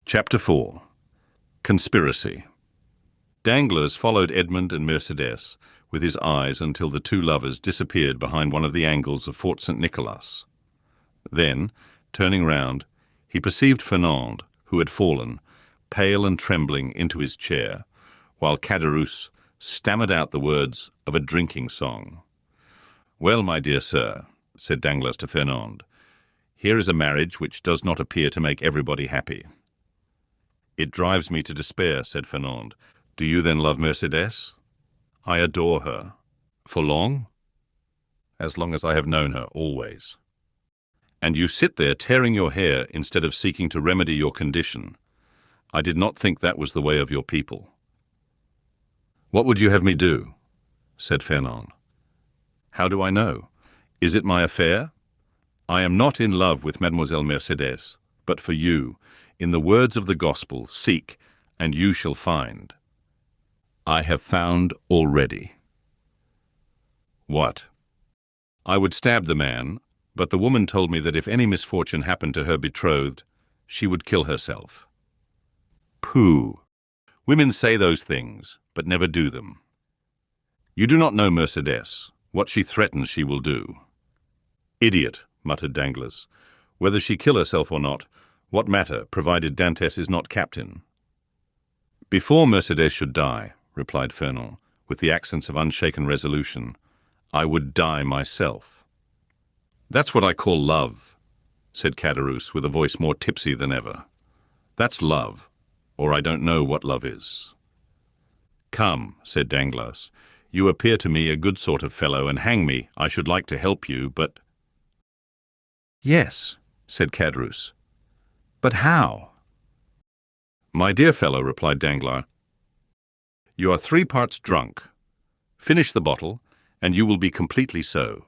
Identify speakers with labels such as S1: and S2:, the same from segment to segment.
S1: Chapter 4. Conspiracy. Danglars followed Edmond and Mercédès with his eyes until the two lovers disappeared behind one of the angles of Fort St. Nicholas. Then, turning round, he perceived Fernand, who had fallen, pale and trembling, into his chair, while Caderousse stammered out the words of a drinking song. "Well, my dear sir," said Danglars to Fernand, "here is a marriage which does not appear to make everybody happy." "It drives me to despair," said Fernand. "Do you then love Mercédès?" "I adore her." "For long?" "As long as I have known her, always." "And you sit there tearing your hair instead of seeking to remedy your condition. I did not think that was the way of your people." "What would you have me do?" said Fernand. "How do I know? Is it my affair? I am not in love with Mademoiselle Mercédès, but for you, in the words of the gospel, seek, and you shall find. I have found already." "What?" "I would stab the man, but the woman told me that if any misfortune happened to her betrothed, she would kill herself." "Pooh! Women say those things, but never do them. You do not know Mercédès. What she threatens she will do." "Idiot," muttered Danglars. "Whether she kill herself or not, what matter, provided Dantès is not captain?" "Before Mercédès should die," replied Fernand, with the accents of unshaken resolution, "I would die myself." "That's what I call love," said Caderousse, with a voice more tipsy than ever. "That's love, or I don't know what love is." "Come," said Danglars, "you appear to me a good sort of fellow, and hang me, I should like to help you, but—" "Yes," said Caderousse, "but how?" "My dear fellow," replied Danglars, "you are 3 parts drunk. Finish the bottle, and you will be completely so.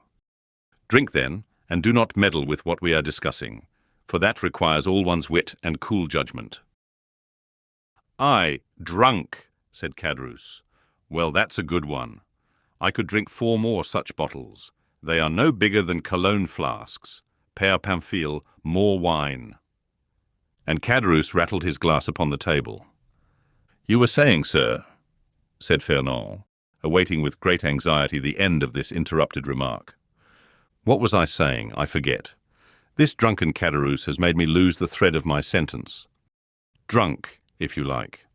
S1: Drink then, and do not meddle with what we are discussing, for that requires all one's wit and cool judgment." "I, drunk," said Caderousse. "Well, that's a good one. I could drink 4 more such bottles. They are no bigger than Cologne flasks. Père Pamphile, more wine." And Caderousse rattled his glass upon the table. "You were saying, sir," said Fernand, awaiting with great anxiety the end of this interrupted remark. "What was I saying? I forget. This drunken Caderousse has made me lose the thread of my sentence. Drunk, if you like.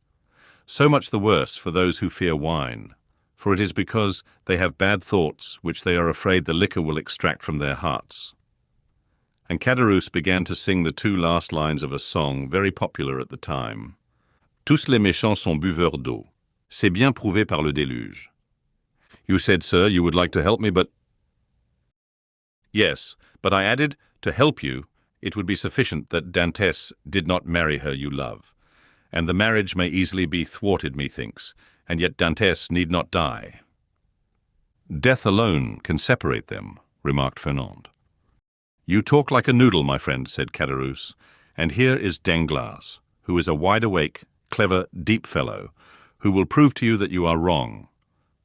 S1: So much the worse for those who fear wine, for it is because they have bad thoughts which they are afraid the liquor will extract from their hearts." And Caderousse began to sing the 2 last lines of a song very popular at the time. "Tous les méchants sont buveurs d'eau. C'est bien prouvé par le déluge." "You said, sir, you would like to help me, but—" "Yes, but I added, to help you, it would be sufficient that Dantès did not marry her you love, and the marriage may easily be thwarted, methinks, and yet Dantès need not die." "Death alone can separate them," remarked Fernand. "You talk like a noodle, my friend," said Caderousse, "and here is Danglars, who is a wide-awake, clever, deep fellow, who will prove to you that you are wrong.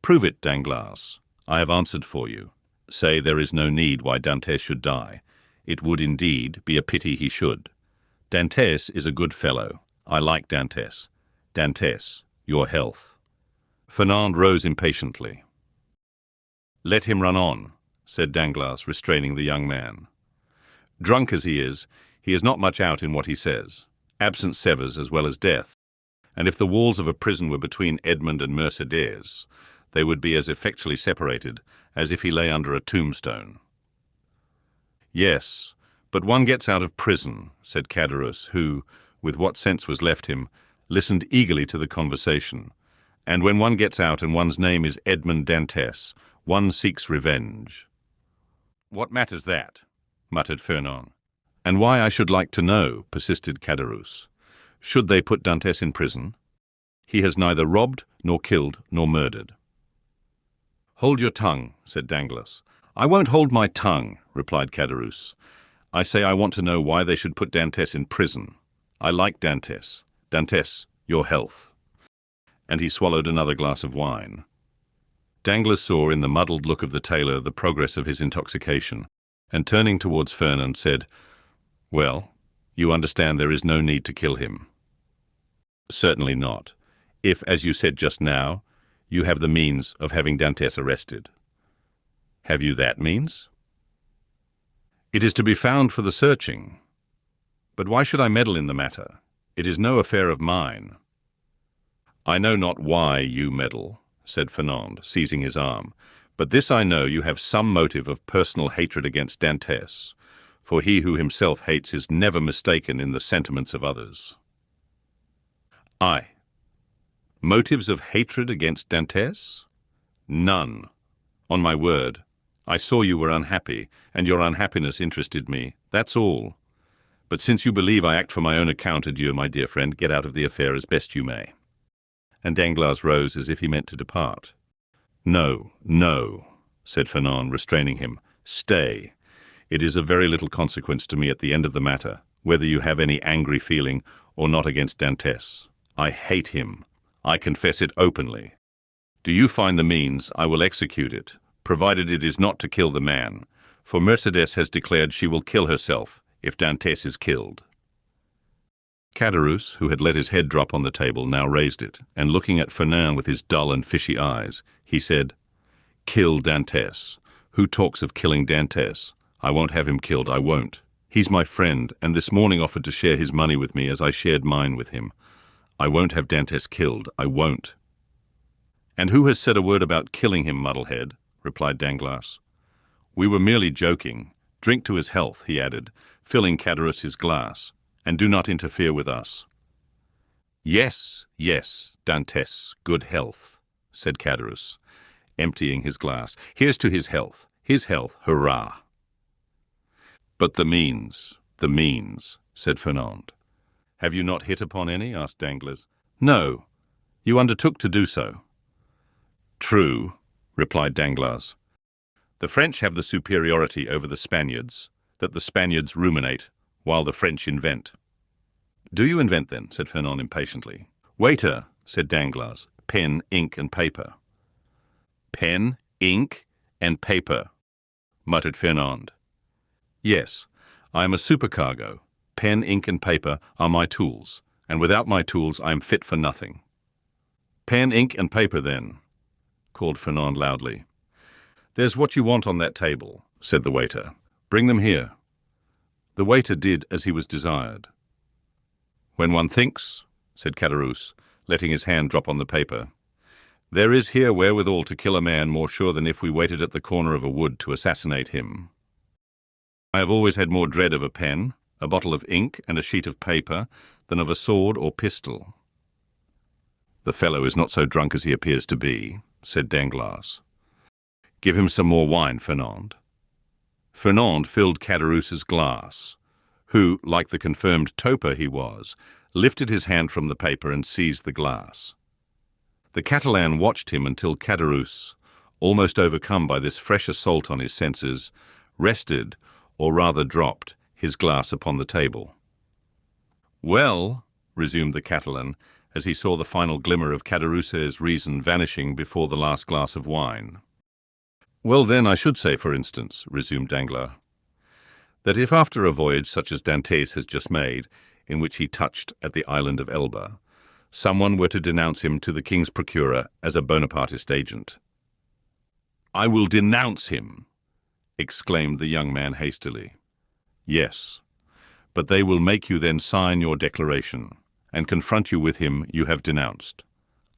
S1: Prove it, Danglars. I have answered for you. Say there is no need why Dantès should die. It would indeed be a pity he should. Dantès is a good fellow. I like Dantès. Dantès, your health." Fernand rose impatiently. "Let him run on," said Danglars, restraining the young man. "Drunk as he is not much out in what he says. Absence severs as well as death, and if the walls of a prison were between Edmond and Mercédès, they would be as effectually separated as if he lay under a tombstone." "Yes, but one gets out of prison," said Caderousse, who, with what sense was left him, listened eagerly to the conversation. "And when one gets out and one's name is Edmond Dantès, one seeks revenge." "What matters that?" muttered Fernand. "And why I should like to know," persisted Caderousse. "Should they put Dantès in prison? He has neither robbed, nor killed, nor murdered." "Hold your tongue," said Danglars. "I won't hold my tongue," replied Caderousse. "I say I want to know why they should put Dantès in prison. I like Dantès. Dantès, your health." And he swallowed another glass of wine. Danglars saw in the muddled look of the tailor the progress of his intoxication, and turning towards Fernand said, "Well, you understand there is no need to kill him. Certainly not. If, as you said just now, you have the means of having Dantès arrested. Have you that means? It is to be found for the searching. But why should I meddle in the matter? It is no affair of mine. I know not why you meddle, said Fernand, seizing his arm, but this I know, you have some motive of personal hatred against Dantès, for he who himself hates is never mistaken in the sentiments of others. I. Motives of hatred against Dantès? None. On my word. I saw you were unhappy, and your unhappiness interested me. That's all. But since you believe I act for my own account, adieu, my dear friend, get out of the affair as best you may. And Danglars rose as if he meant to depart. No, no, said Fernand, restraining him. Stay. It is of very little consequence to me at the end of the matter, whether you have any angry feeling or not against Dantès. I hate him. I confess it openly. Do you find the means, I will execute it, provided it is not to kill the man, for Mercédès has declared she will kill herself if Dantès is killed. Caderousse, who had let his head drop on the table, now raised it, and looking at Fernand with his dull and fishy eyes, he said, Kill Dantès. Who talks of killing Dantès? I won't have him killed, I won't. He's my friend, and this morning offered to share his money with me as I shared mine with him. I won't have Dantès killed, I won't. And who has said a word about killing him, muddlehead? Replied Danglars. We were merely joking. Drink to his health, he added, filling Caderousse his glass, and do not interfere with us. Yes, yes, Dantès, good health, said Caderousse, emptying his glass. Here's to his health, hurrah. But the means, said Fernand. Have you not hit upon any? Asked Danglars. No, you undertook to do so. True, replied Danglars. The French have the superiority over the Spaniards, that the Spaniards ruminate, while the French invent. Do you invent, then? Said Fernand impatiently. Waiter, said Danglars, pen, ink, and paper. Pen, ink, and paper, muttered Fernand. Yes, I am a supercargo. Pen, ink, and paper are my tools, and without my tools I am fit for nothing. Pen, ink, and paper, then, called Fernand loudly. There's what you want on that table, said the waiter. Bring them here. The waiter did as he was desired. When one thinks, said Caderousse, letting his hand drop on the paper, there is here wherewithal to kill a man more sure than if we waited at the corner of a wood to assassinate him. I have always had more dread of a pen, a bottle of ink, and a sheet of paper than of a sword or pistol. The fellow is not so drunk as he appears to be, said Danglars. Give him some more wine, Fernand. Fernand filled Caderousse's glass, who, like the confirmed toper he was, lifted his hand from the paper and seized the glass. The Catalan watched him until Caderousse, almost overcome by this fresh assault on his senses, rested, or rather dropped, his glass upon the table. Well, resumed the Catalan, as he saw the final glimmer of Caderousse's reason vanishing before the last glass of wine. Well, then, I should say, for instance, resumed Danglars, that if after a voyage such as Dantès has just made, in which he touched at the island of Elba, someone were to denounce him to the king's procurer as a Bonapartist agent. I will denounce him, exclaimed the young man hastily. Yes, but they will make you then sign your declaration, and confront you with him you have denounced.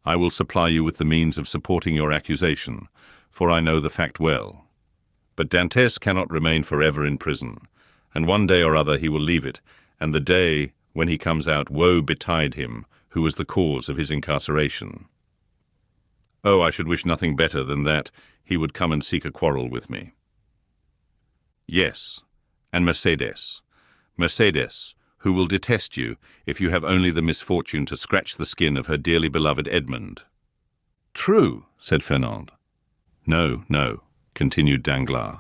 S1: I will supply you with the means of supporting your accusation, for I know the fact well. But Dantès cannot remain forever in prison, and one day or other he will leave it, and the day when he comes out, woe betide him, who was the cause of his incarceration. Oh, I should wish nothing better than that he would come and seek a quarrel with me. Yes, and Mercédès, who will detest you if you have only the misfortune to scratch the skin of her dearly beloved Edmond. True, said Fernand. No, no, continued Danglars.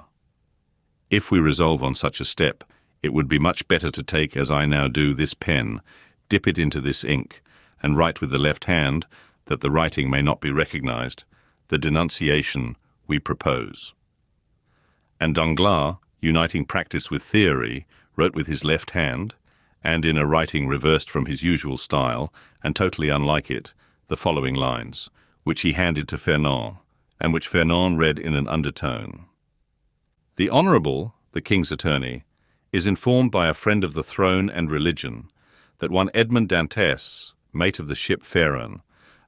S1: If we resolve on such a step, it would be much better to take, as I now do, this pen, dip it into this ink, and write with the left hand, that the writing may not be recognized, the denunciation we propose. And Danglars, uniting practice with theory, wrote with his left hand, and in a writing reversed from his usual style, and totally unlike it, the following lines, which he handed to Fernand, and which Fernand read in an undertone. The Honourable, the King's Attorney, is informed by a friend of the throne and religion that one Edmond Dantès, mate of the ship Fernand,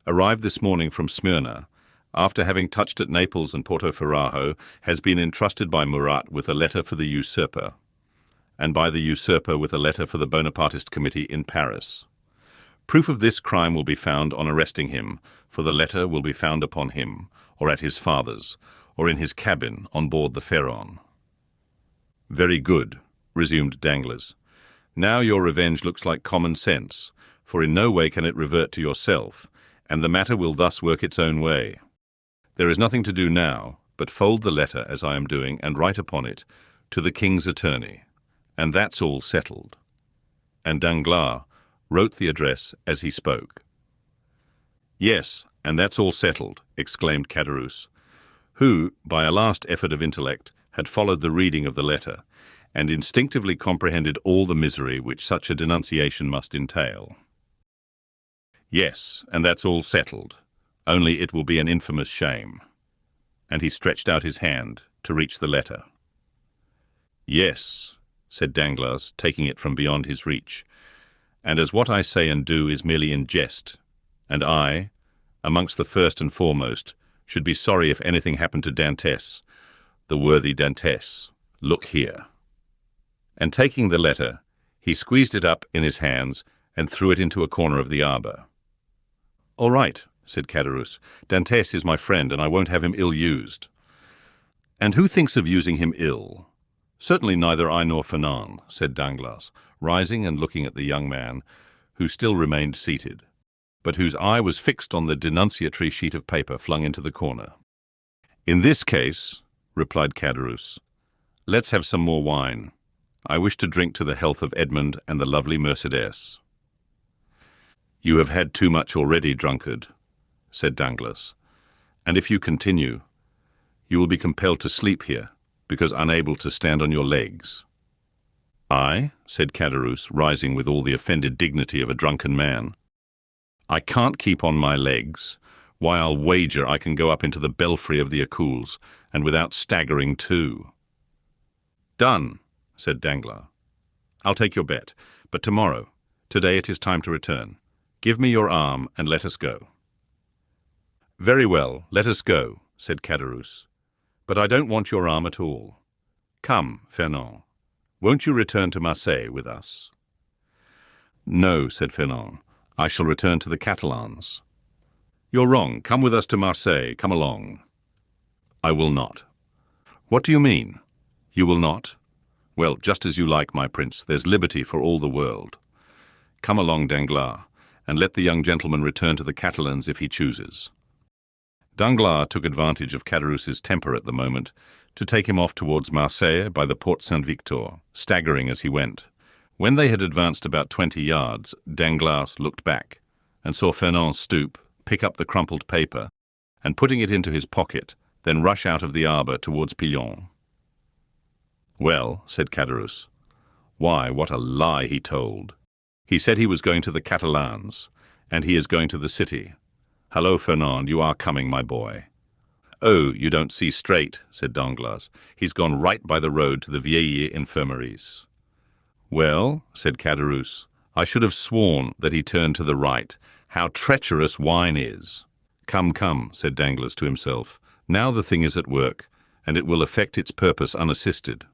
S1: arrived this morning from Smyrna, after having touched at Naples and Porto Ferrajo, has been entrusted by Murat with a letter for the usurper, and by the usurper with a letter for the Bonapartist committee in Paris. Proof of this crime will be found on arresting him, for the letter will be found upon him, or at his father's, or in his cabin on board the Pharaon. Very good, resumed Danglars. Now your revenge looks like common sense, for in no way can it revert to yourself, and the matter will thus work its own way. There is nothing to do now, but fold the letter, as I am doing, and write upon it, to the King's Attorney, and that's all settled. And Danglars wrote the address as he spoke. Yes, and that's all settled, exclaimed Caderousse, who, by a last effort of intellect, had followed the reading of the letter, and instinctively comprehended all the misery which such a denunciation must entail. Yes, and that's all settled, only it will be an infamous shame. And he stretched out his hand to reach the letter. Yes, said Danglars, taking it from beyond his reach, and as what I say and do is merely in jest, and I, amongst the first and foremost, should be sorry if anything happened to Dantès, the worthy Dantès. Look here. And taking the letter, he squeezed it up in his hands and threw it into a corner of the arbour. All right, said Caderousse. Dantès is my friend, and I won't have him ill-used. And who thinks of using him ill? Certainly neither I nor Fernand, said Danglars, rising and looking at the young man, who still remained seated, but whose eye was fixed on the denunciatory sheet of paper flung into the corner. In this case, replied Caderousse, let's have some more wine. I wish to drink to the health of Edmond and the lovely Mercédès. You have had too much already, drunkard, said Danglars, and if you continue, you will be compelled to sleep here, because unable to stand on your legs. I, said Caderousse, rising with all the offended dignity of a drunken man. I can't keep on my legs. Why, I'll wager I can go up into the belfry of the Écoules, and without staggering too. Done, said Danglars. I'll take your bet, but tomorrow. Today it is time to return. Give me your arm and let us go. Very well, let us go, said Caderousse. But I don't want your arm at all. Come, Fernand. Won't you return to Marseille with us? No, said Fernand. I shall return to the Catalans. You're wrong. Come with us to Marseille. Come along. I will not. What do you mean? You will not? Well, just as you like, my prince. There's liberty for all the world. Come along, Danglars, and let the young gentleman return to the Catalans if he chooses. Danglars took advantage of Caderousse's temper at the moment to take him off towards Marseille by the Porte Saint-Victor, staggering as he went. When they had advanced about 20 yards, Danglars looked back and saw Fernand stoop, pick up the crumpled paper, and putting it into his pocket, then rush out of the arbour towards Pilon. Well, said Caderousse. Why, what a lie he told. He said he was going to the Catalans, and he is going to the city. Hello, Fernand, you are coming, my boy. Oh, you don't see straight, said Danglars. He's gone right by the road to the Vieilliers infirmaries. Well, said Caderousse, I should have sworn that he turned to the right. How treacherous wine is. Come, come, said Danglars to himself. Now the thing is at work, and it will effect its purpose unassisted.